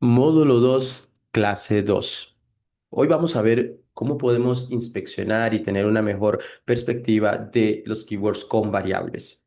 Módulo 2, clase 2. Hoy vamos a ver cómo podemos inspeccionar y tener una mejor perspectiva de los keywords con variables.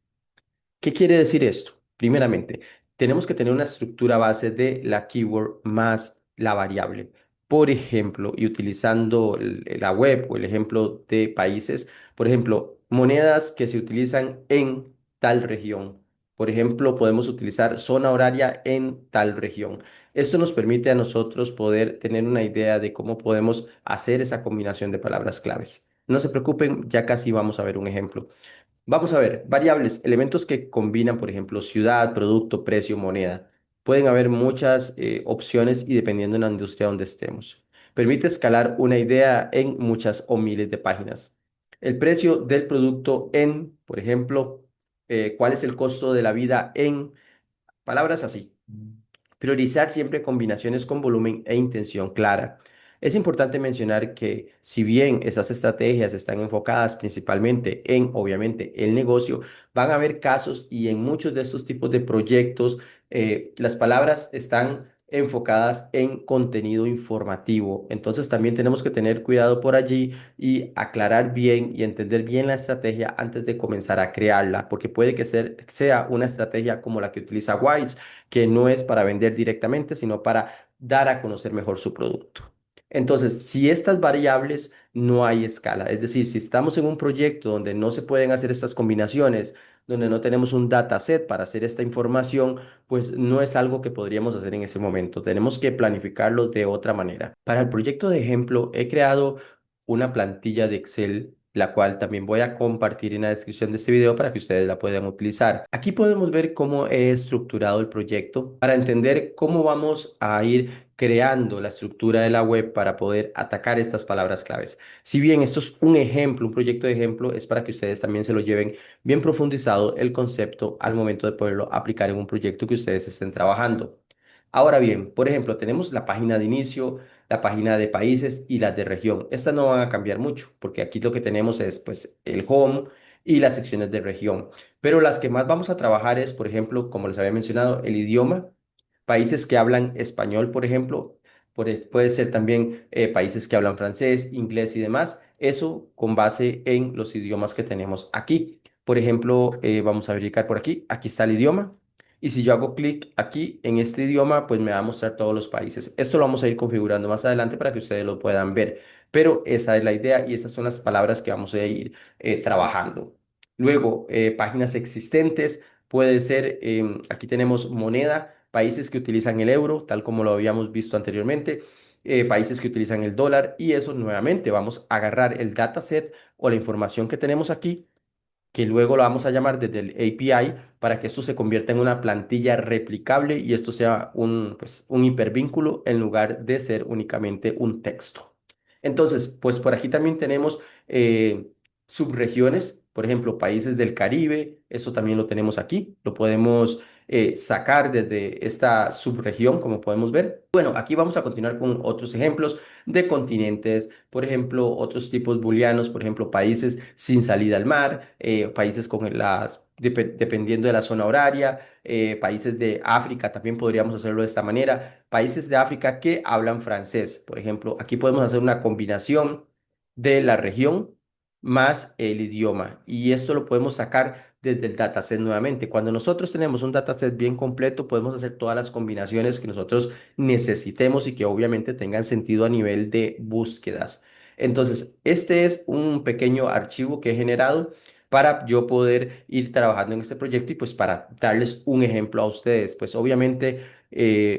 ¿Qué quiere decir esto? Primeramente, tenemos que tener una estructura base de la keyword más la variable. Por ejemplo, y utilizando la web o el ejemplo de países, por ejemplo, monedas que se utilizan en tal región. Por ejemplo, podemos utilizar zona horaria en tal región. Esto nos permite a nosotros poder tener una idea de cómo podemos hacer esa combinación de palabras claves. No se preocupen, ya casi vamos a ver un ejemplo. Vamos a ver, variables, elementos que combinan, por ejemplo, ciudad, producto, precio, moneda. Pueden haber muchas opciones y dependiendo de la industria donde estemos. Permite escalar una idea en muchas o miles de páginas. El precio del producto en, por ejemplo, cuál es el costo de la vida en palabras así. Priorizar siempre combinaciones con volumen e intención clara. Es importante mencionar que si bien esas estrategias están enfocadas principalmente en, obviamente, el negocio, van a haber casos y en muchos de estos tipos de proyectos, las palabras están enfocadas en contenido informativo. Entonces también tenemos que tener cuidado por allí y aclarar bien y entender bien la estrategia antes de comenzar a crearla, porque puede que sea una estrategia como la que utiliza Wise, que no es para vender directamente, sino para dar a conocer mejor su producto. Entonces, si estas variables no hay escala, es decir, si estamos en un proyecto donde no se pueden hacer estas combinaciones, donde no tenemos un dataset para hacer esta información, pues no es algo que podríamos hacer en ese momento. Tenemos que planificarlo de otra manera. Para el proyecto de ejemplo, he creado una plantilla de Excel, la cual también voy a compartir en la descripción de este video para que ustedes la puedan utilizar. Aquí podemos ver cómo he estructurado el proyecto para entender cómo vamos a ir creando la estructura de la web para poder atacar estas palabras claves. Si bien esto es un ejemplo, un proyecto de ejemplo, es para que ustedes también se lo lleven bien profundizado el concepto al momento de poderlo aplicar en un proyecto que ustedes estén trabajando. Ahora bien, por ejemplo, tenemos la página de inicio, la página de países y las de región. Estas no van a cambiar mucho, porque aquí lo que tenemos es pues el home y las secciones de región. Pero las que más vamos a trabajar es, por ejemplo, como les había mencionado, el idioma, países que hablan español, por ejemplo, puede ser también países que hablan francés, inglés y demás. Eso con base en los idiomas que tenemos aquí. Por ejemplo, vamos a verificar por aquí. Aquí está el idioma. Y si yo hago clic aquí en este idioma, pues me va a mostrar todos los países. Esto lo vamos a ir configurando más adelante para que ustedes lo puedan ver. Pero esa es la idea y esas son las palabras que vamos a ir trabajando. Luego, páginas existentes. Puede ser, aquí tenemos moneda, países que utilizan el euro, tal como lo habíamos visto anteriormente, países que utilizan el dólar y eso nuevamente vamos a agarrar el dataset o la información que tenemos aquí que luego lo vamos a llamar desde el API para que esto se convierta en una plantilla replicable y esto sea pues, un hipervínculo en lugar de ser únicamente un texto. Entonces, pues por aquí también tenemos subregiones, por ejemplo, países del Caribe, eso también lo tenemos aquí, lo podemos sacar desde esta subregión, como podemos ver. Bueno, aquí vamos a continuar con otros ejemplos de continentes, por ejemplo, otros tipos booleanos, por ejemplo, países sin salida al mar, países con dependiendo de la zona horaria, países de África, también podríamos hacerlo de esta manera, países de África que hablan francés, por ejemplo, aquí podemos hacer una combinación de la región más el idioma y esto lo podemos sacar desde el dataset nuevamente. Cuando nosotros tenemos un dataset bien completo, podemos hacer todas las combinaciones que nosotros necesitemos y que obviamente tengan sentido a nivel de búsquedas. Entonces, este es un pequeño archivo que he generado para yo poder ir trabajando en este proyecto y pues para darles un ejemplo a ustedes. Pues obviamente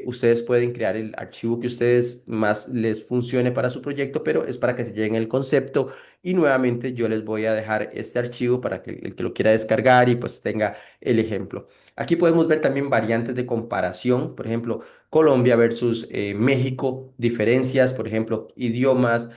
ustedes pueden crear el archivo que ustedes más les funcione para su proyecto, pero es para que se lleguen el concepto y nuevamente yo les voy a dejar este archivo para que el que lo quiera descargar y pues tenga el ejemplo. Aquí podemos ver también variantes de comparación, por ejemplo, Colombia versus México, diferencias, por ejemplo, idiomas,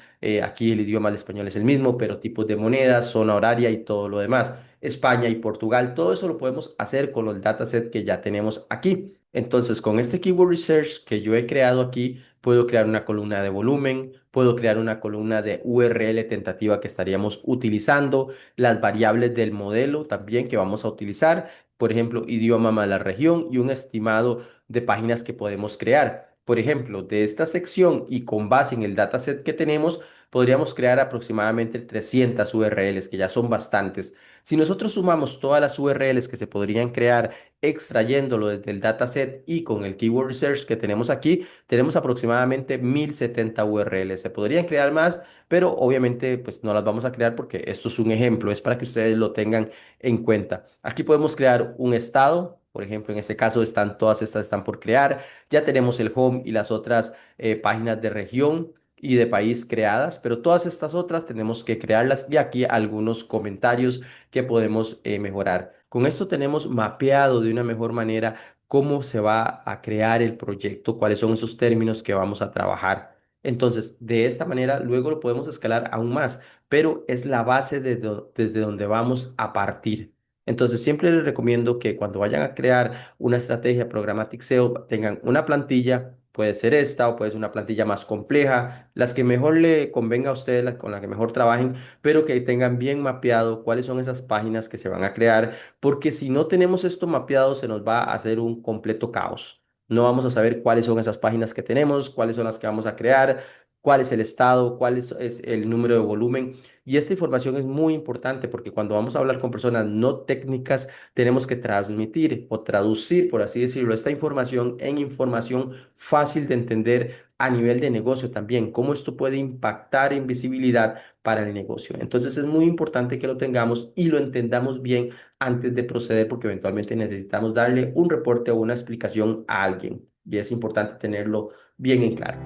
aquí el idioma del español es el mismo, pero tipos de monedas, zona horaria y todo lo demás. España y Portugal, todo eso lo podemos hacer con los dataset que ya tenemos aquí. Entonces, con este Keyword Research que yo he creado aquí, puedo crear una columna de volumen, puedo crear una columna de URL tentativa que estaríamos utilizando, las variables del modelo también que vamos a utilizar, por ejemplo, idioma más la región y un estimado de páginas que podemos crear. Por ejemplo, de esta sección y con base en el dataset que tenemos, podríamos crear aproximadamente 300 URLs, que ya son bastantes. Si nosotros sumamos todas las URLs que se podrían crear extrayéndolo desde el dataset y con el Keyword Research que tenemos aquí, tenemos aproximadamente 1070 URLs. Se podrían crear más, pero obviamente pues no las vamos a crear porque esto es un ejemplo, es para que ustedes lo tengan en cuenta. Aquí podemos crear un estado. Por ejemplo, en este caso todas estas están por crear. Ya tenemos el home y las otras páginas de región y de país creadas, pero todas estas otras tenemos que crearlas y aquí algunos comentarios que podemos mejorar. Con esto tenemos mapeado de una mejor manera cómo se va a crear el proyecto, cuáles son esos términos que vamos a trabajar. Entonces, de esta manera, luego lo podemos escalar aún más, pero es la base desde donde vamos a partir. Entonces, siempre les recomiendo que cuando vayan a crear una estrategia Programmatic SEO, tengan una plantilla, puede ser esta o puede ser una plantilla más compleja, las que mejor le convenga a ustedes, con la que mejor trabajen, pero que tengan bien mapeado cuáles son esas páginas que se van a crear, porque si no tenemos esto mapeado, se nos va a hacer un completo caos. No vamos a saber cuáles son esas páginas que tenemos, cuáles son las que vamos a crear, cuál es el estado, es el número de volumen. Y esta información es muy importante porque cuando vamos a hablar con personas no técnicas, tenemos que transmitir o traducir, por así decirlo, esta información en información fácil de entender a nivel de negocio también, cómo esto puede impactar en visibilidad para el negocio. Entonces es muy importante que lo tengamos y lo entendamos bien antes de proceder porque eventualmente necesitamos darle un reporte o una explicación a alguien y es importante tenerlo bien en claro.